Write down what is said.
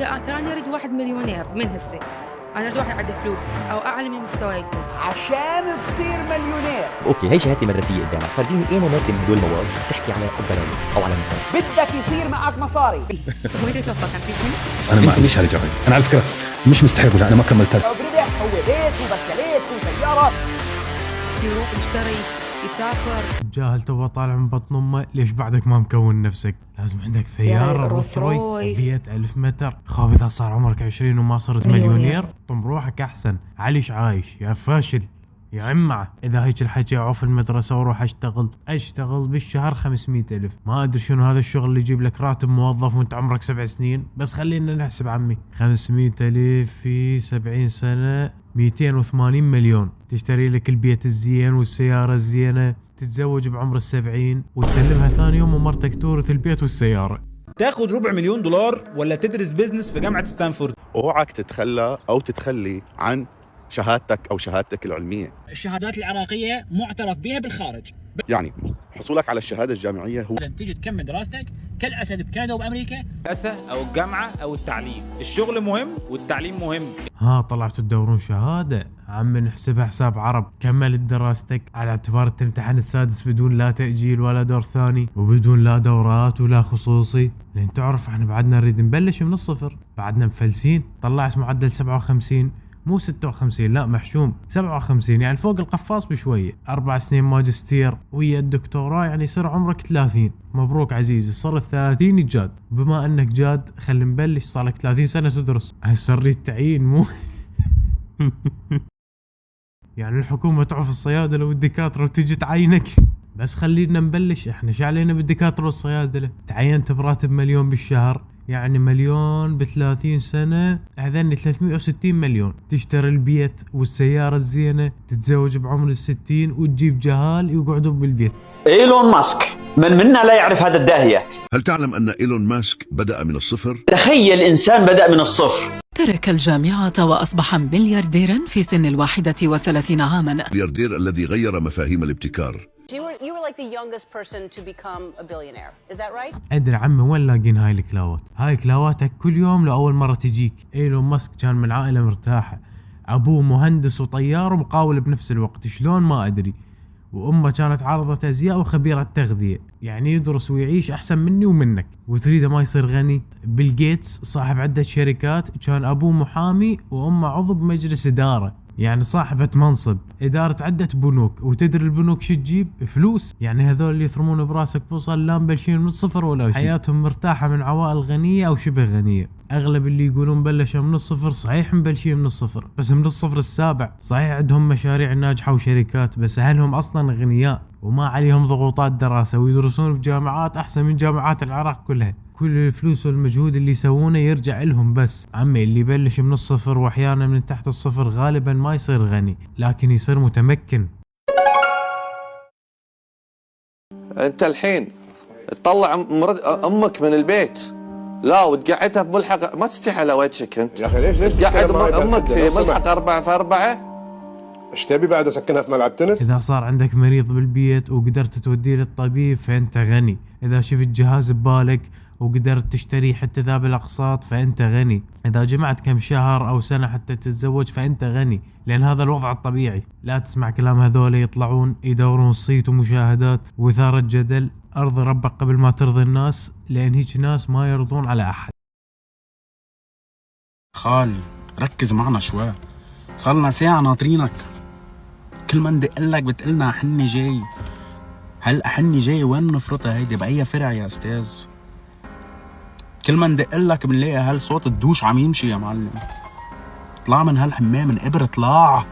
ترى أنا أريد واحد مليونير من هسه، أنا أريد واحد عنده فلوس أو أعلى من مستوى يكون. عشان تصير مليونير اوكي، هي شهادتي المدرسيه قدامك، فرجيني ايه مماكن من دول المواد تحكي على البرامج او على المسار. بدك يصير معك مصاري. وين توصل 50 سنة؟ انا ما عنديش هذا جوي، انا على فكره مش مستحق ولا انا ما كملت. ربح هو بيت وبسكليت وسياره، يروح يشتري يسافر. جاهل تو طالع من بطن امه، ليش بعدك ما مكون نفسك؟ لازم عندك ثياره روث رويس 100,000 متر. خاب اذا صار عمرك 20 وما صرت مليونير، طم روحك احسن. عليش عايش يا فاشل يا عمعة. اذا هيك الحكي اعوف المدرسه واروح اشتغل بالشهر 500,000. ما ادري شنو هذا الشغل اللي يجيب لك راتب موظف وانت عمرك 7 سنين، بس خلينا نحسب عمي. 500,000 في 70 سنه 280 مليون. تشتري لك البيت الزين والسياره الزينه، تتزوج بعمر 70 وتسلمها ثاني يوم ومرتك تورث البيت والسياره. تاخد $250,000 ولا تدرس بيزنس في جامعة ستانفورد؟ اوعك تتخلى او تتخلي عن شهادتك او شهادتك العلميه. الشهادات العراقيه معترف بها بالخارج، يعني حصولك على الشهاده الجامعيه هو تيجي تكمل دراستك كالاسد بكندا وبامريكا. الأسا او الجامعه او التعليم، الشغل مهم والتعليم مهم. ها طلعتوا تدورون شهاده؟ عم نحسبها حساب عرب. كملت دراستك على اعتبار تمتحن السادس بدون لا تأجيل ولا دور ثاني، وبدون لا دورات ولا خصوصي، لان تعرف احنا بعدنا نريد نبلش من الصفر، بعدنا مفلسين. طلعت معدل 57 مو 56، لا محشوم 57، يعني فوق القفاص بشويه. 4 سنين ماجستير ويا الدكتوراه، يعني يصير عمرك 30. مبروك عزيزي، صرت 30 جاد. بما انك جاد خلي نبلش، صار لك 30 سنه تدرس. هسه نريد تعيين مو يعني الحكومه تعرف الصيادله والدكاتره وتجي تعينك. بس خلينا نبلش، احنا شعلينا بالدكاتره والصيادله. تعينت براتب 1,000,000 بالشهر، يعني 1,000,000 ب30 سنة، هذني 360 مليون. تشتري البيت والسيارة الزينة، تتزوج بعمر 60 وتجيب جهال يقعدوا بالبيت. ايلون ماسك من منا لا يعرف هذا الداهية. هل تعلم أن إيلون ماسك بدأ من الصفر؟ تخيل إنسان بدأ من الصفر، ترك الجامعة وأصبح مليارديرا في سن 31 عاما. ملياردير الذي غير مفاهيم الابتكار. You were like the youngest person to become a billionaire. Is that right? ادري عمي وين لاقين هاي الكلاوات؟ هاي كلاواتك كل يوم لأول مرة تجيك. ايلون ماسك كان من عائلة مرتاحة، ابوه مهندس وطيار ومقاول بنفس الوقت، شلون ما ادري. وامه كانت عارضة ازياء وخبيرة تغذية، يعني يدرس ويعيش احسن مني ومنك. وتريده ما يصير غني؟ بيل جيتس صاحب عدة شركات، كان ابوه محامي وامه عضو بمجلس ادارة، يعني صاحبة منصب إدارة عدة بنوك. وتدري البنوك شو تجيب؟ فلوس. يعني هذول اللي يثرمون براسك بوصل لا مبلشين من الصفر ولا شيء. حياتهم مرتاحة من عوائل غنية أو شبه غنية. أغلب اللي يقولون بلشوا من الصفر، صحيح مبلشين من الصفر، بس من الصفر السابع. صحيح عندهم مشاريع ناجحة وشركات، بس أهلهم أصلا أغنياء وما عليهم ضغوطات دراسة، ويدرسون بجامعات أحسن من جامعات العراق كلها. كل الفلوس والمجهود اللي يسوونه يرجع لهم. بس عمي اللي يبلش من الصفر واحيانا من تحت الصفر غالبا ما يصير غني، لكن يصير متمكن. انت الحين تطلع امك من البيت، لا وتقعدها في ملحق، ما تستحي على وجهك انت يا اخي ليش تقعد امك في ملحق 4x4؟ ايش تبي بعد اسكنها في ملعب تنس؟ اذا صار عندك مريض بالبيت وقدرت توديه للطبيب فانت غني. اذا شفت جهاز ببالك وقدرت تشتري حتى ذا بالاقساط فانت غني. اذا جمعت كم شهر او سنة حتى تتزوج فانت غني، لان هذا الوضع الطبيعي. لا تسمع كلام هذول يطلعون يدورون صيت ومشاهدات وإثارة جدل. ارضي ربك قبل ما ترضي الناس، لان هيك ناس ما يرضون على احد. خالي ركز معنا شوي، صلنا ساعة ناطرينك، كل ما ندقلك بتقلنا حني جاي. هل حني جاي وين نفرطها هيدي؟ بأي فرع يا استاذ؟ كل ما ندقلك بنلاقي هالصوت الدوش عم يمشي يا معلم. طلع من هالحمام من قبر، طلع.